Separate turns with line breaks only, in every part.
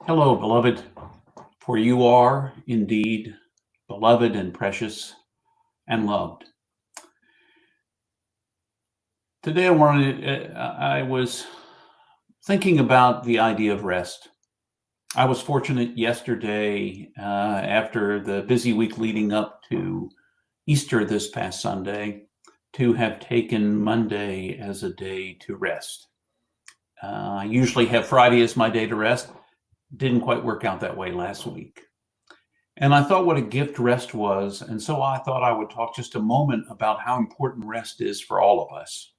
Hello, beloved, for you are indeed beloved and precious and loved. Today I was thinking about the idea of rest. I was fortunate yesterday, after the busy week leading up to Easter this past Sunday, to have taken Monday as a day to rest. I usually have Friday as my day to rest. Didn't quite work out that way last week. And I thought what a gift rest was. And so I thought I would talk just a moment about how important rest is for all of us.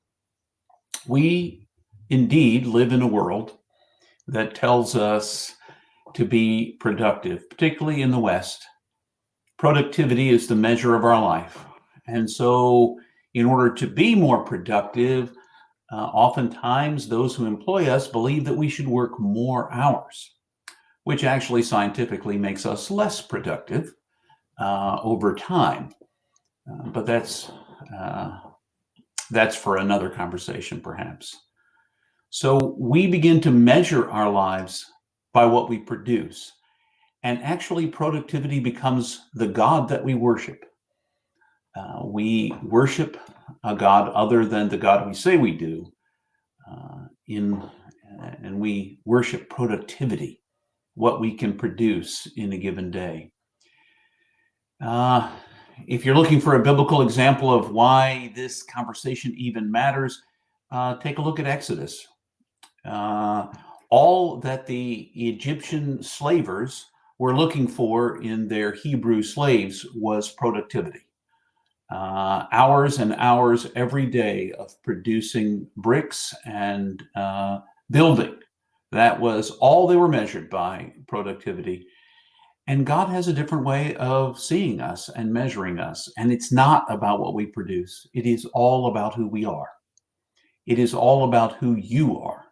We indeed live in a world that tells us to be productive, particularly in the West. Productivity is the measure of our life. And so in order to be more productive, oftentimes those who employ us believe that we should work more hours, which actually scientifically makes us less productive over time. But that's for another conversation, perhaps. So we begin to measure our lives by what we produce. And actually, productivity becomes the God that we worship. We worship a God other than the God we say we do, and we worship productivity, what we can produce in a given day. If you're looking for a biblical example of why this conversation even matters, take a look at Exodus. All that the Egyptian slavers were looking for in their Hebrew slaves was productivity. Hours and hours every day of producing bricks and building. That was all they were measured by, productivity. And God has a different way of seeing us and measuring us. And it's not about what we produce. It is all about who we are. It is all about who you are.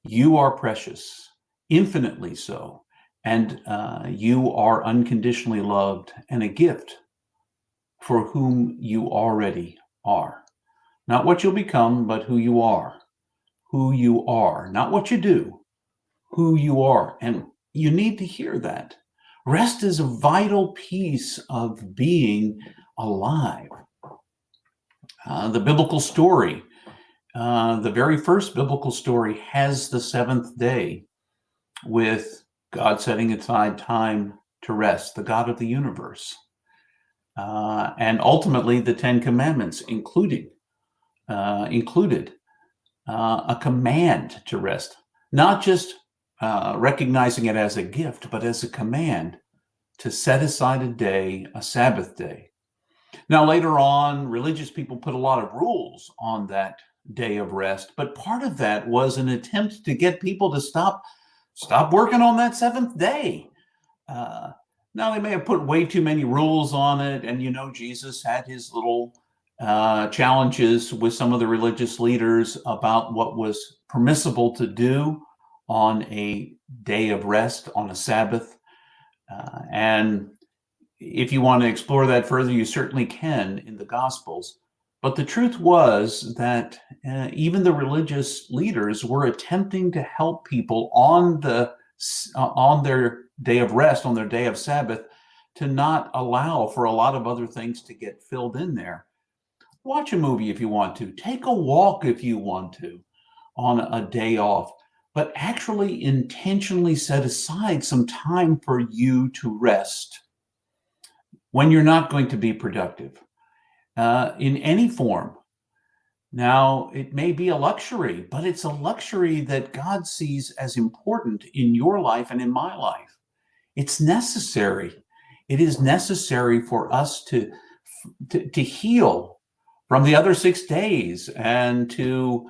You are precious, infinitely so. And you are unconditionally loved and a gift for whom you already are. Not what you'll become, but who you are. Who you are. Not what you do. Who you are. And you need to hear that. Rest is a vital piece of being alive. The biblical story, the very first biblical story, has the seventh day with God setting aside time to rest, the God of the universe. And ultimately, the Ten Commandments included a command to rest, not just recognizing it as a gift, but as a command to set aside a day, a Sabbath day. Now, later on, religious people put a lot of rules on that day of rest, but part of that was an attempt to get people to stop working on that seventh day. Now, they may have put way too many rules on it, and Jesus had his little challenges with some of the religious leaders about what was permissible to do on a day of rest, on a Sabbath. And if you want to explore that further, you certainly can in the Gospels. But the truth was that even the religious leaders were attempting to help people on their day of rest, on their day of Sabbath, to not allow for a lot of other things to get filled in there. Watch a movie if you want to. Take a walk if you want to on a day off. But actually intentionally set aside some time for you to rest when you're not going to be productive in any form. Now, it may be a luxury, but it's a luxury that God sees as important in your life and in my life. It's necessary. It is necessary for us to heal from the other 6 days and to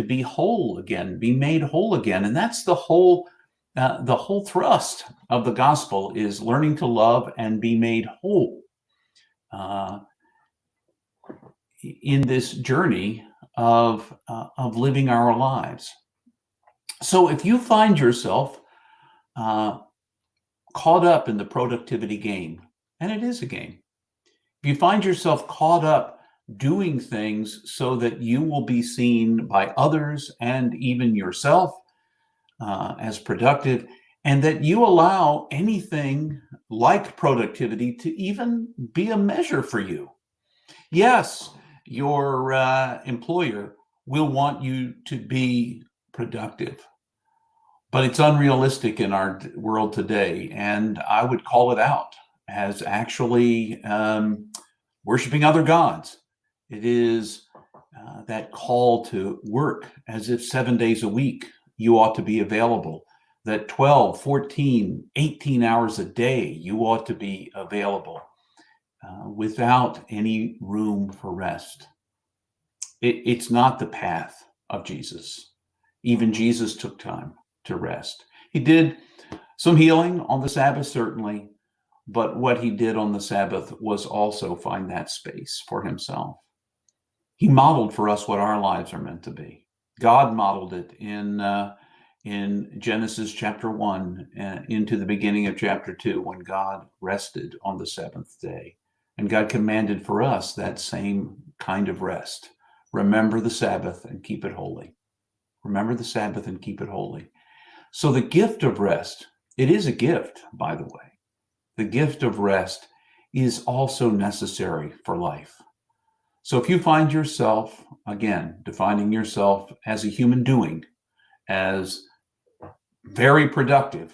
be whole again, be made whole again. And that's the whole thrust of the gospel, is learning to love and be made whole in this journey of living our lives. So if you find yourself caught up in the productivity game, and it is a game, if you find yourself caught up doing things so that you will be seen by others and even yourself as productive, and that you allow anything like productivity to even be a measure for you. Yes, your employer will want you to be productive, but it's unrealistic in our world today. And I would call it out as actually worshiping other gods. It is that call to work as if 7 days a week you ought to be available, that 12, 14, 18 hours a day you ought to be available without any room for rest. It's not the path of Jesus. Even Jesus took time to rest. He did some healing on the Sabbath, certainly, but what he did on the Sabbath was also find that space for himself. He modeled for us what our lives are meant to be. God modeled it in Genesis chapter 1 into the beginning of chapter 2, when God rested on the seventh day. And God commanded for us that same kind of rest. Remember the Sabbath and keep it holy. Remember the Sabbath and keep it holy. So the gift of rest, it is a gift, by the way. The gift of rest is also necessary for life. So if you find yourself, again, defining yourself as a human doing, as very productive,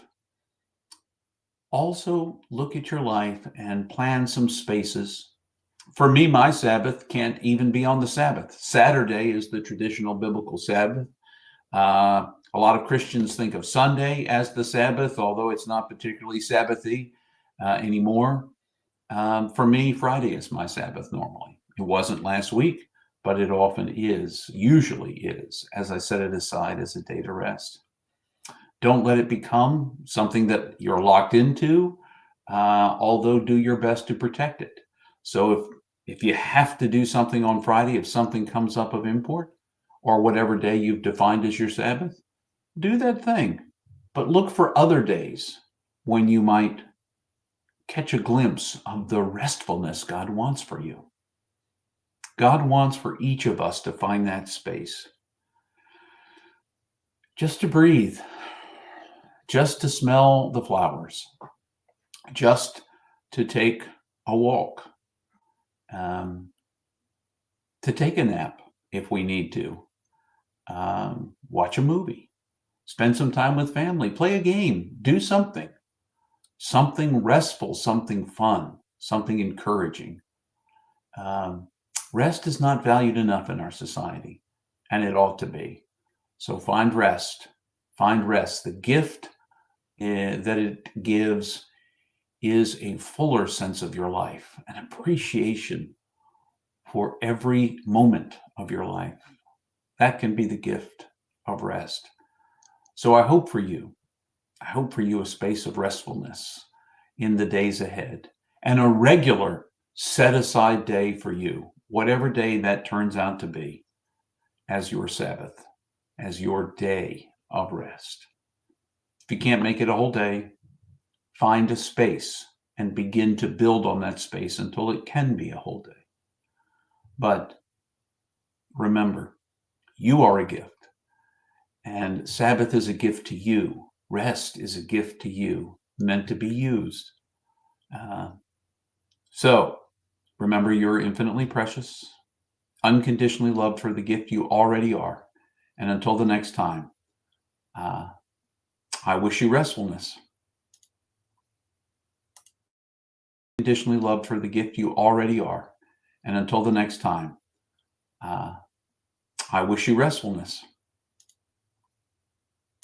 also look at your life and plan some spaces. For me, my Sabbath can't even be on the Sabbath. Saturday is the traditional biblical Sabbath. A lot of Christians think of Sunday as the Sabbath, although it's not particularly Sabbathy anymore. For me, Friday is my Sabbath normally. It wasn't last week, but it often is, usually is, as I set it aside as a day to rest. Don't let it become something that you're locked into, although do your best to protect it. So if you have to do something on Friday, if something comes up of import, or whatever day you've defined as your Sabbath, do that thing. But look for other days when you might catch a glimpse of the restfulness God wants for you. God wants for each of us to find that space. Just to breathe, just to smell the flowers, just to take a walk, to take a nap if we need to, watch a movie, spend some time with family, play a game, do something restful, something fun, something encouraging. Rest is not valued enough in our society, and it ought to be. So find rest. Find rest. The gift that it gives is a fuller sense of your life, an appreciation for every moment of your life. That can be the gift of rest. So I hope for you a space of restfulness in the days ahead, and a regular set aside day for you, whatever day that turns out to be, as your Sabbath, as your day of rest. If you can't make it a whole day, find a space and begin to build on that space until it can be a whole day. But remember, you are a gift, and Sabbath is a gift to you. Rest is a gift to you, meant to be used. So remember, you're infinitely precious, unconditionally loved for the gift you already are. And until the next time, I wish you restfulness. Unconditionally loved for the gift you already are. And until the next time, I wish you restfulness.